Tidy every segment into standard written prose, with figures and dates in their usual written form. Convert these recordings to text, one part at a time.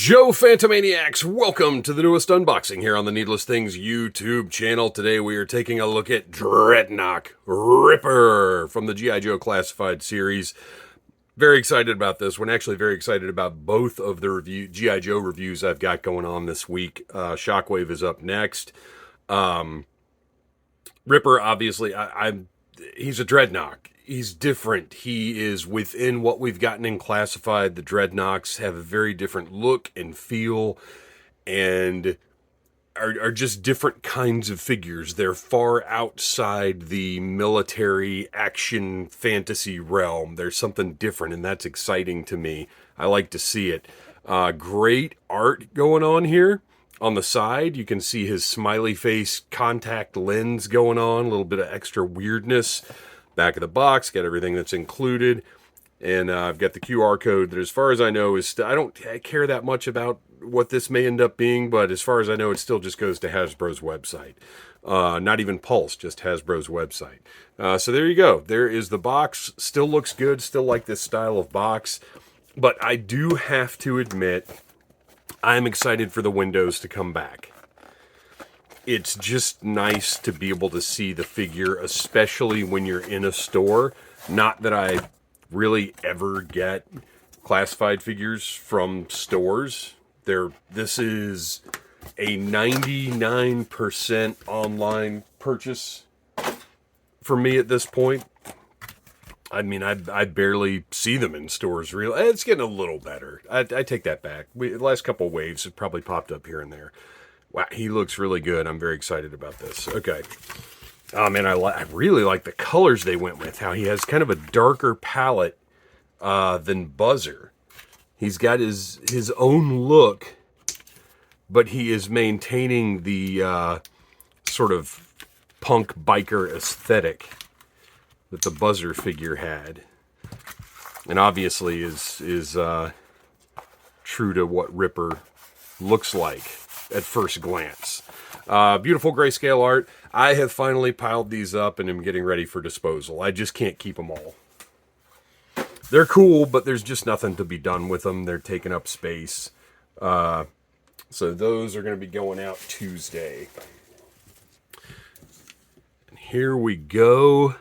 Joe Phantomaniacs, welcome to the newest unboxing here on the Needless Things YouTube channel. Today we are taking a look at Dreadnok Ripper from the G.I. Joe Classified series. Very excited about this one. Actually very excited about both of the G.I. Joe reviews I've got going on this week. Shockwave is up next. Ripper, obviously, he's a Dreadnok. He's different. He is within what we've gotten in Classified. The Dreadnoks have a very different look and feel and are just different kinds of figures. They're far outside the military action fantasy realm. There's something different, and that's exciting to me. I like to see it. Great art going on here. On the side, you can see his smiley face contact lens going on, a little bit of extra weirdness. Back of the box, got everything that's included, and I've got the QR code that, as far as I know, is I don't care that much about what this may end up being, but as far as I know, it still just goes to Hasbro's website. Not even Pulse, just Hasbro's website. So there you go. There is the box. Still looks good. Still like this style of box, but I do have to admit, I'm excited for the windows to come back. It's just nice to be able to see the figure, especially when you're in a store. Not that I really ever get Classified figures from stores. This is a 99% online purchase for me at this point. I mean, I barely see them in stores. Really, it's getting a little better. I take that back. The last couple waves have probably popped up here and there. Wow, he looks really good. I'm very excited about this. Okay. Oh, man, I really like the colors they went with. How he has kind of a darker palette than Buzzer. He's got his own look, but he is maintaining the sort of punk biker aesthetic that the Buzzer figure had. And obviously is true to what Ripper looks like at first glance. Beautiful grayscale art. I have finally piled these up and am getting ready for disposal. I just can't keep them all. They're cool, but there's just nothing to be done with them. They're taking up space. So those are going to be going out Tuesday. And here we go.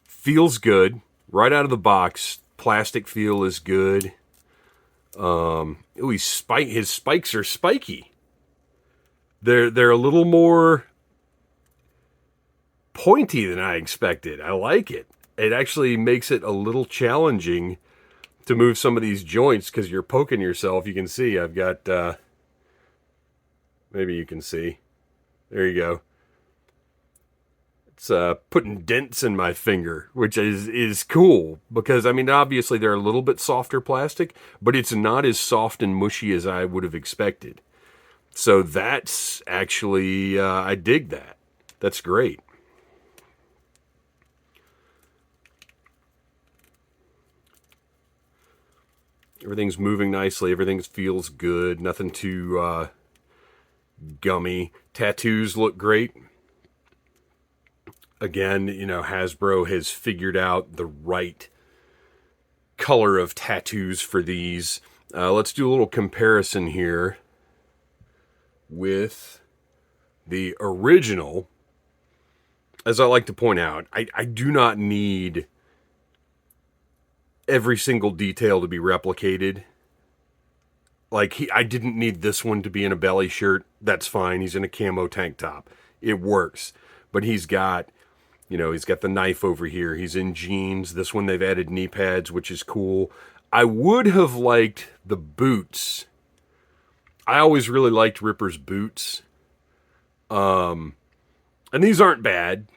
Feels good. Right out of the box. Plastic feel is good. Ooh, his spikes are spiky. They're a little more pointy than I expected. I like it. It actually makes it a little challenging to move some of these joints because you're poking yourself. You can see I've got, maybe you can see. There you go. It's putting dents in my finger, which is cool because, I mean, obviously they're a little bit softer plastic, but it's not as soft and mushy as I would have expected. So that's actually, I dig that. That's great. Everything's moving nicely. Everything feels good. Nothing too gummy. Tattoos look great. Again, you know, Hasbro has figured out the right color of tattoos for these. Let's do a little comparison here with the original. As I like to point out, I do not need every single detail to be replicated. Like, I didn't need this one to be in a belly shirt. That's fine. He's in a camo tank top. It works. But he's got... You know, he's got the knife over here. He's in jeans. This one they've added knee pads, which is cool. I would have liked the boots. I always really liked Ripper's boots. And these aren't bad.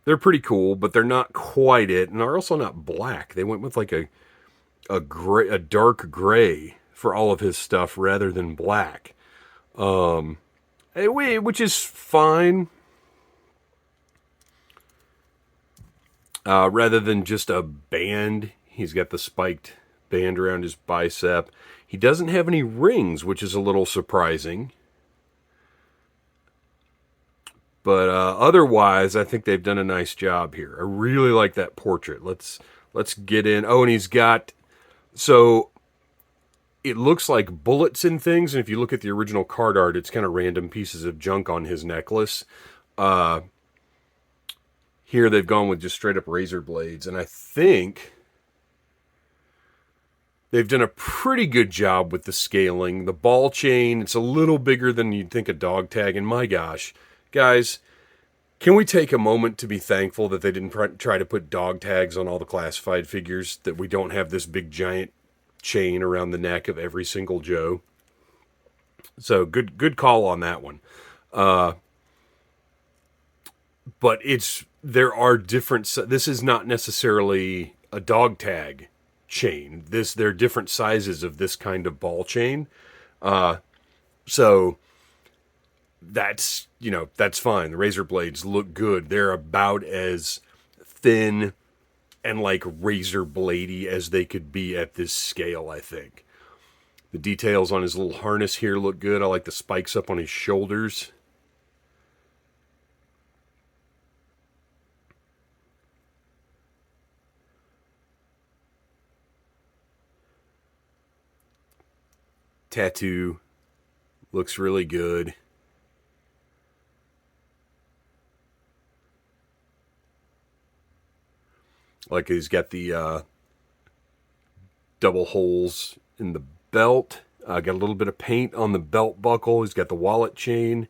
They're pretty cool, but they're not quite it. And they're also not black. They went with like a dark gray for all of his stuff rather than black. Which is fine. Rather than just a band, he's got the spiked band around his bicep. He doesn't have any rings, which is a little surprising. But otherwise, I think they've done a nice job here. I really like that portrait. Let's Let's get in. Oh, and he's got, so it looks like bullets and things. And if you look at the original card art, it's kind of random pieces of junk on his necklace. Here they've gone with just straight up razor blades. And I think they've done a pretty good job with the scaling. The ball chain, it's a little bigger than you'd think a dog tag. And my gosh, guys, can we take a moment to be thankful that they didn't try to put dog tags on all the classified figures, that we don't have this big giant chain around the neck of every single Joe? So good call on that one. But there are different, this is not necessarily a dog tag chain. There are different sizes of this kind of ball chain. So that's fine. The razor blades look good. They're about as thin and like razor bladey as they could be at this scale, I think. The details on his little harness here look good. I like the spikes up on his shoulders. Tattoo looks really good. Like he's got the double holes in the belt. Got a little bit of paint on the belt buckle. He's got the wallet chain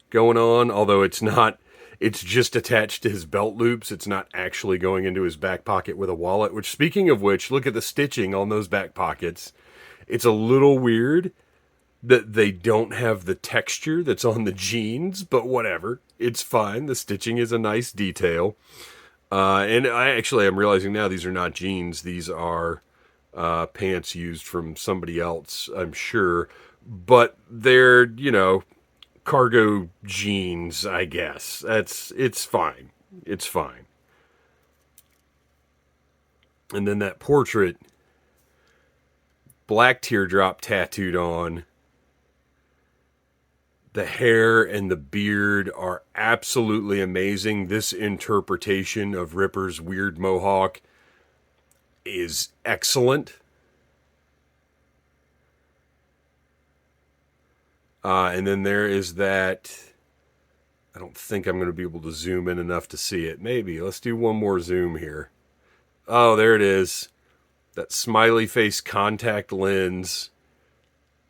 going on, although it's not. It's just attached to his belt loops. It's not actually going into his back pocket with a wallet. Which, speaking of which, look at the stitching on those back pockets. It's a little weird that they don't have the texture that's on the jeans, but whatever. It's fine. The stitching is a nice detail. And I'm realizing now these are not jeans. These are pants used from somebody else, I'm sure. But they're, cargo jeans, I guess. It's fine. It's fine. And then that portrait, black teardrop tattooed on. The hair and the beard are absolutely amazing. This interpretation of Ripper's weird mohawk is excellent. And then there is that. I don't think I'm going to be able to zoom in enough to see it. Maybe. Let's do one more zoom here. Oh, there it is. That smiley face contact lens.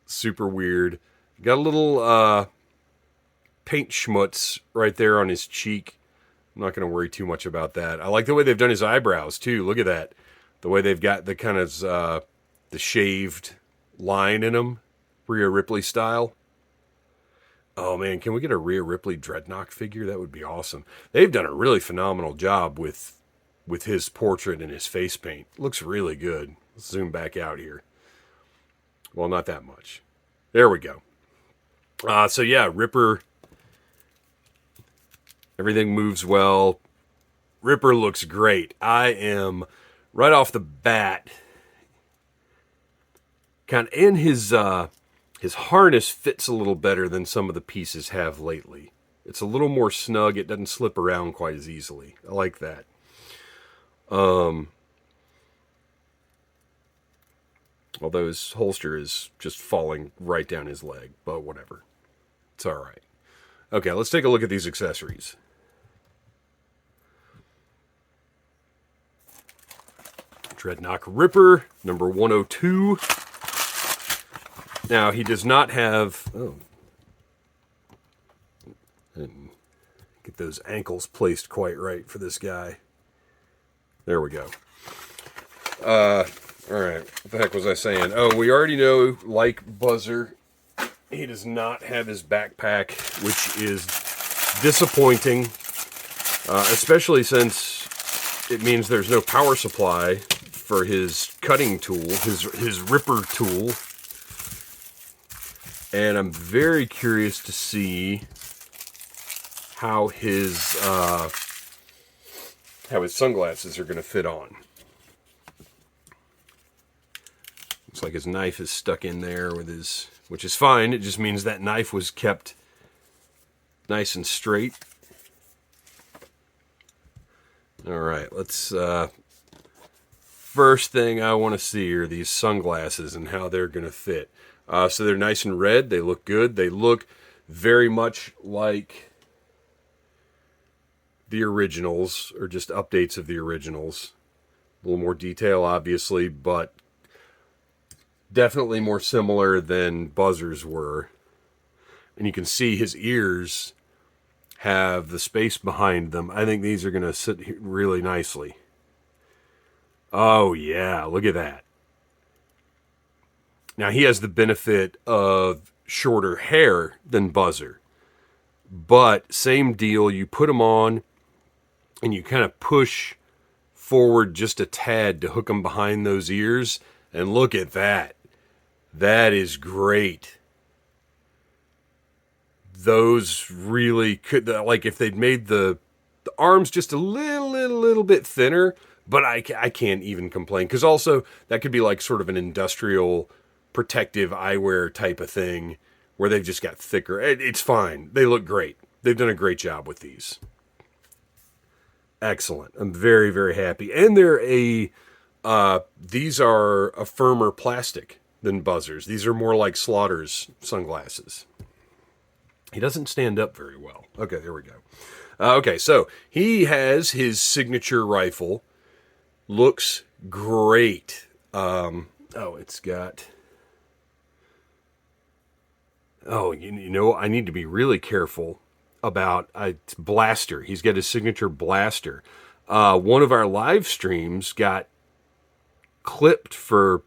Super weird. Got a little paint schmutz right there on his cheek. I'm not going to worry too much about that. I like the way they've done his eyebrows too. Look at that. The way they've got the kind of the shaved line in them. Rhea Ripley style. Oh man, can we get a Rhea Ripley Dreadnok figure? That would be awesome. They've done a really phenomenal job with his portrait and his face paint. Looks really good. Let's zoom back out here. Well, not that much. There we go. So yeah, Ripper. Everything moves well. Ripper looks great. I am, right off the bat, and his harness fits a little better than some of the pieces have lately. It's a little more snug. It doesn't slip around quite as easily. I like that. Although his holster is just falling right down his leg, but whatever. It's all right. Okay, let's take a look at these accessories. Dreadnok Ripper, number 102. Now, he does not have... Oh. Didn't get those ankles placed quite right for this guy. There we go. All right, what the heck was I saying? Oh, we already know, like Buzzer, he does not have his backpack, which is disappointing, especially since it means there's no power supply for his cutting tool, his Ripper tool. And I'm very curious to see how his sunglasses are going to fit on. Looks like his knife is stuck in there with his, which is fine. It just means that knife was kept nice and straight. All right, let's first thing I want to see are these sunglasses and how they're going to fit. So they're nice and red. They look good. They look very much like the originals, or just updates of the originals. A little more detail, obviously, but definitely more similar than Buzzer's were. And you can see his ears have the space behind them. I think these are going to sit really nicely. Oh, yeah, look at that. Now, he has the benefit of shorter hair than Buzzer. But same deal, you put them on and you kind of push forward just a tad to hook them behind those ears. And look at that. That is great. Those really could, like if they'd made the arms just a little bit thinner, but I can't even complain. Because also, that could be like sort of an industrial protective eyewear type of thing where they've just got thicker. It's fine. They look great. They've done a great job with these. Excellent. I'm very, very happy. And these are a firmer plastic than Buzzer's. These are more like Slaughter's sunglasses. He doesn't stand up very well. Okay, there we go. Okay, so he has his signature rifle. Looks great. It's got... Oh, you know, I need to be really careful about blaster. He's got his signature blaster. One of our live streams got clipped for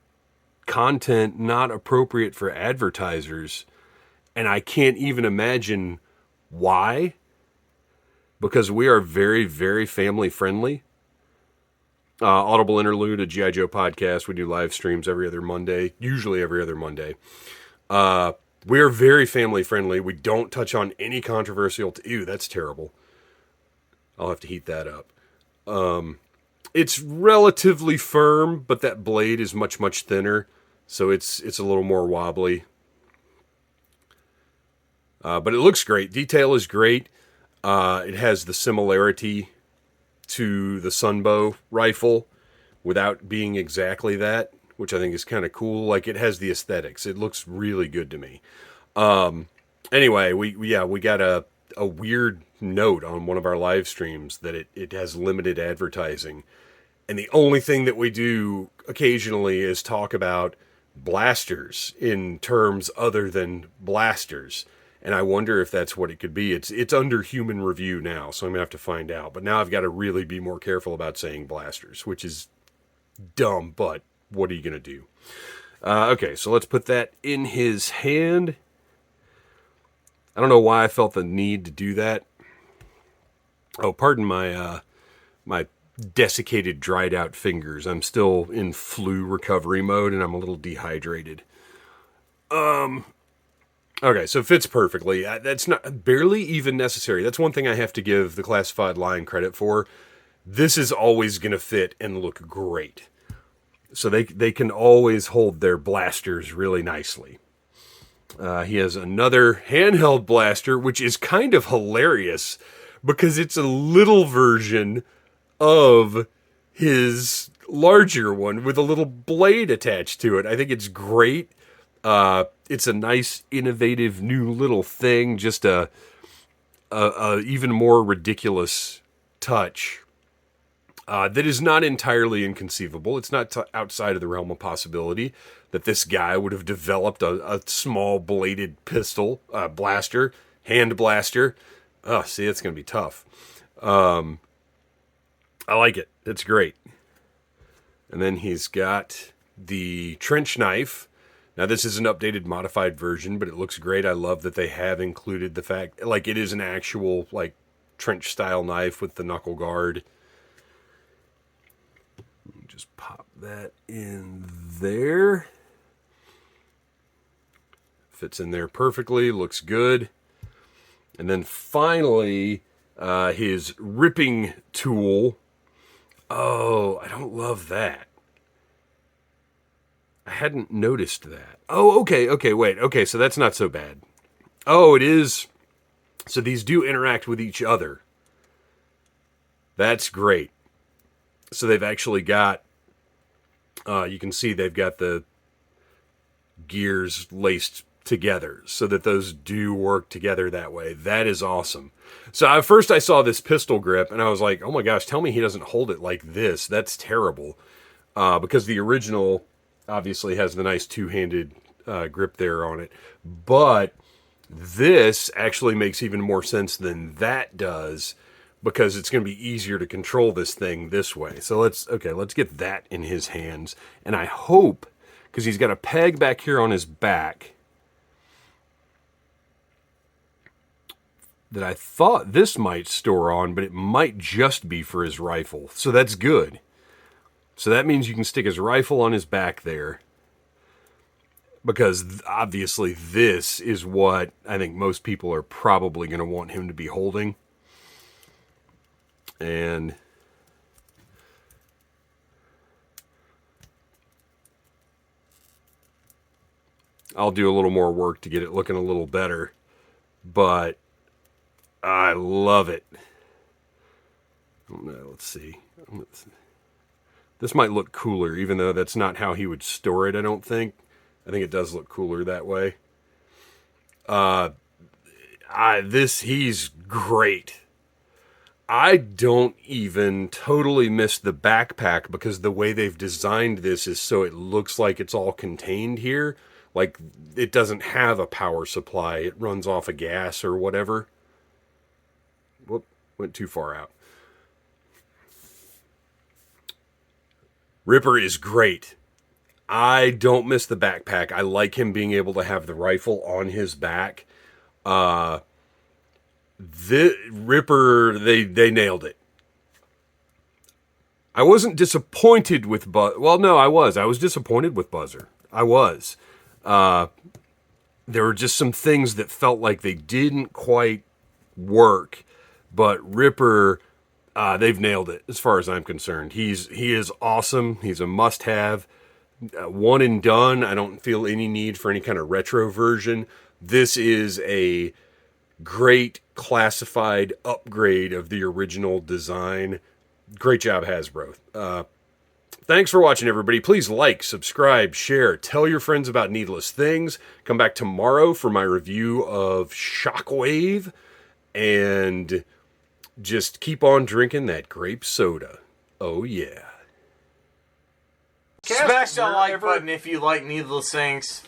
content not appropriate for advertisers, and I can't even imagine why, because we are very, very family friendly. Audible Interlude, a G.I. Joe podcast. We do live streams every other Monday, usually every other Monday. We are very family friendly. We don't touch on any controversial... Ew, that's terrible. I'll have to heat that up. It's relatively firm, but that blade is much, much thinner. So it's a little more wobbly. But it looks great. Detail is great. It has the similarity to the Sunbow rifle without being exactly that, which I think is kind of cool. Like, it has the aesthetics. It looks really good to me. Anyway, we got a weird note on one of our live streams that it has limited advertising. And the only thing that we do occasionally is talk about blasters in terms other than blasters. And I wonder if that's what it could be. It's under human review now, so I'm going to have to find out. But now I've got to really be more careful about saying blasters, which is dumb, but what are you going to do? Okay, so let's put that in his hand. I don't know why I felt the need to do that. Oh, pardon my my desiccated, dried out fingers. I'm still in flu recovery mode, and I'm a little dehydrated. Okay, so it fits perfectly. That's not barely even necessary. That's one thing I have to give the classified line credit for. This is always going to fit and look great. So they can always hold their blasters really nicely. He has another handheld blaster, which is kind of hilarious because it's a little version of his larger one with a little blade attached to it. I think it's great. It's a nice, innovative, new little thing. Just a even more ridiculous touch that is not entirely inconceivable. It's not outside of the realm of possibility that this guy would have developed a small bladed pistol, blaster, hand blaster. Oh, see, it's going to be tough. I like it. It's great. And then he's got the trench knife. Now, this is an updated, modified version, but it looks great. I love that they have included the fact, like, it is an actual, like, trench-style knife with the knuckle guard. Just pop that in there. Fits in there perfectly. Looks good. And then finally, his ripping tool. Oh, I don't love that. I hadn't noticed that. Oh, okay, wait. Okay, so that's not so bad. Oh, it is. So these do interact with each other. That's great. So they've actually got You can see they've got the gears laced together so that those do work together that way. That is awesome. So at first I saw this pistol grip and I was like, oh my gosh, tell me he doesn't hold it like this. That's terrible. Because the original obviously has the nice two-handed grip there on it. But this actually makes even more sense than that does, because it's going to be easier to control this thing this way. So let's get that in his hands. And I hope, because he's got a peg back here on his back, that I thought this might store on, but it might just be for his rifle. So that's good. So that means you can stick his rifle on his back there, because obviously this is what I think most people are probably going to want him to be holding. And I'll do a little more work to get it looking a little better, but I love it. Let's see. This might look cooler, even though that's not how he would store it, I don't think. I think it does look cooler that way. He's great. I don't even totally miss the backpack, because the way they've designed this is so it looks like it's all contained here. Like, it doesn't have a power supply. It runs off of gas or whatever. Whoop, went too far out. Ripper is great. I don't miss the backpack. I like him being able to have the rifle on his back. The Ripper, they nailed it. I wasn't disappointed with well, no, I was disappointed with Buzzer. I was. There were just some things that felt like they didn't quite work, but Ripper, they've nailed it as far as I'm concerned. He is awesome. He's a must-have. One and done. I don't feel any need for any kind of retro version. This is a great classified upgrade of the original design. Great job, Hasbro. Thanks for watching, everybody. Please like, subscribe, share, tell your friends about Needless Things. Come back tomorrow for my review of Shockwave, and just keep on drinking that grape soda. Oh yeah. Smash that like button if you like Needless Things.